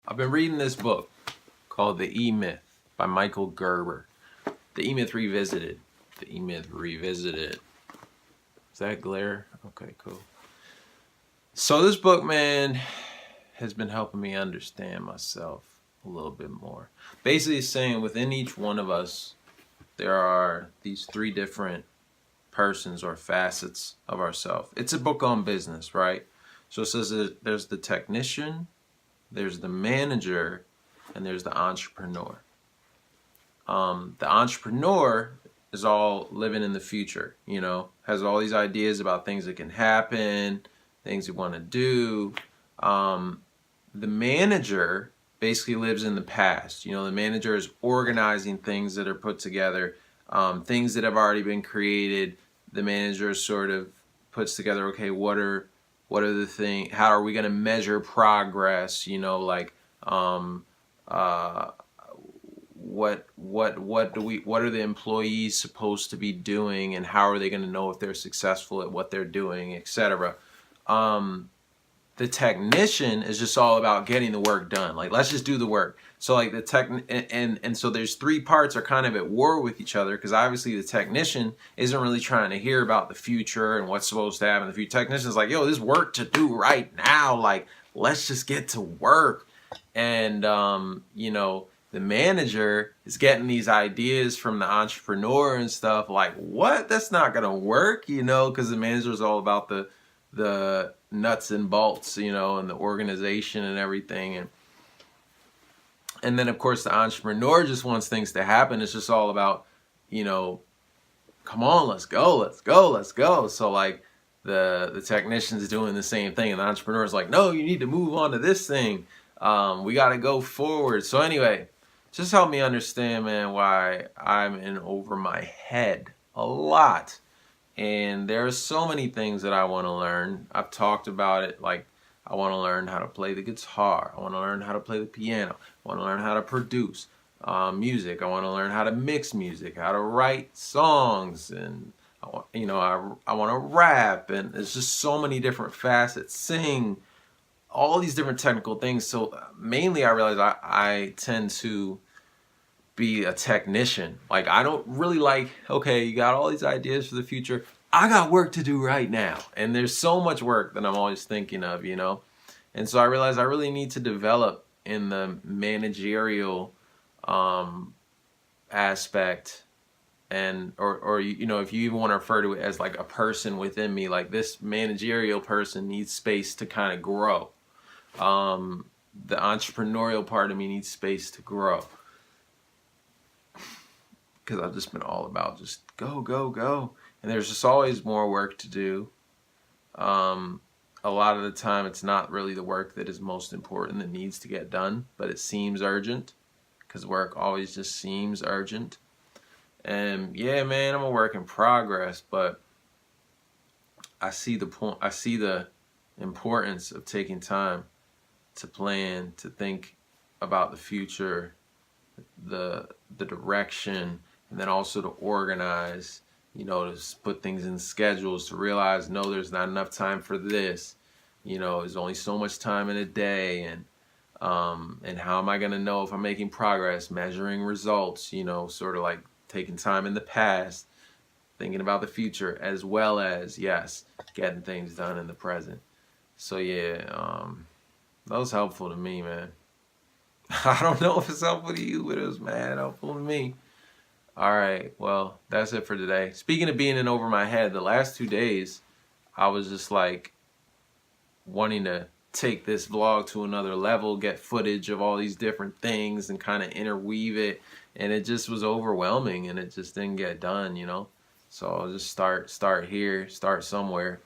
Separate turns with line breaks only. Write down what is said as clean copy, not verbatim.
I've been reading this book called The E-Myth by Michael Gerber. The E-Myth Revisited. The E-Myth Revisited. Is that glare? Okay, cool. So this book, man, has been helping me understand myself a little bit more. Basically, it's saying within each one of us, there are these three different persons or facets of ourselves. It's a book on business, right? So it says that there's the technician, there's the manager, and there's the entrepreneur. The entrepreneur is all living in the future, has all these ideas about things that can happen, things you want to do. The manager basically lives in the past. The manager is organizing things that are put together, things that have already been created. The manager sort of puts together, okay, what are the things, how are we going to measure progress, what are the employees supposed to be doing, and how are they going to know if they're successful at what they're doing, etc. The technician is just all about getting the work done. Like, let's just do the work. So like and so there's three parts are kind of at war with each other, because obviously the technician isn't really trying to hear about the future and what's supposed to happen in the future. Technician's like, yo, there's work to do right now. Like, let's just get to work. And the manager is getting these ideas from the entrepreneur and stuff like, what? That's not gonna work, because the manager is all about the nuts and bolts, and the organization and everything. And then of course the entrepreneur just wants things to happen. It's just all about, come on, let's go. So like the technician's doing the same thing, and the entrepreneur's like, no, you need to move on to this thing. We got to go forward. So anyway, just help me understand, man, why I'm in over my head a lot. And there are so many things that I want to learn. I've talked about it, like I want to learn how to play the guitar. I want to learn how to play the piano. I want to learn how to produce music. I want to learn how to mix music, how to write songs, and I want to rap. And there's just so many different facets. Sing, all these different technical things. So mainly I realize I tend to be a technician. Like, I don't really like, okay, you got all these ideas for the future, I got work to do right now. And there's so much work that I'm always thinking of, and so I realized I really need to develop in the managerial aspect, and or if you even want to refer to it as like a person within me, like this managerial person needs space to kind of grow. The entrepreneurial part of me needs space to grow, because I've just been all about just go. And there's just always more work to do. A lot of the time it's not really the work that is most important that needs to get done, but it seems urgent, because work always just seems urgent. And yeah, man, I'm a work in progress, but I see the point. I see the importance of taking time to plan, to think about the future, the direction, and then also to organize, to put things in schedules, to realize, no, there's not enough time for this. There's only so much time in a day, and how am I going to know if I'm making progress? Measuring results, sort of like taking time in the past, thinking about the future, as well as, yes, getting things done in the present. So yeah, that was helpful to me, man. I don't know if it's helpful to you, but it was mad helpful to me. All right, well, that's it for today. Speaking of being in over my head, the last 2 days, I was just like wanting to take this vlog to another level, get footage of all these different things and kind of interweave it. And it just was overwhelming, and it just didn't get done, So I'll just start here, start somewhere.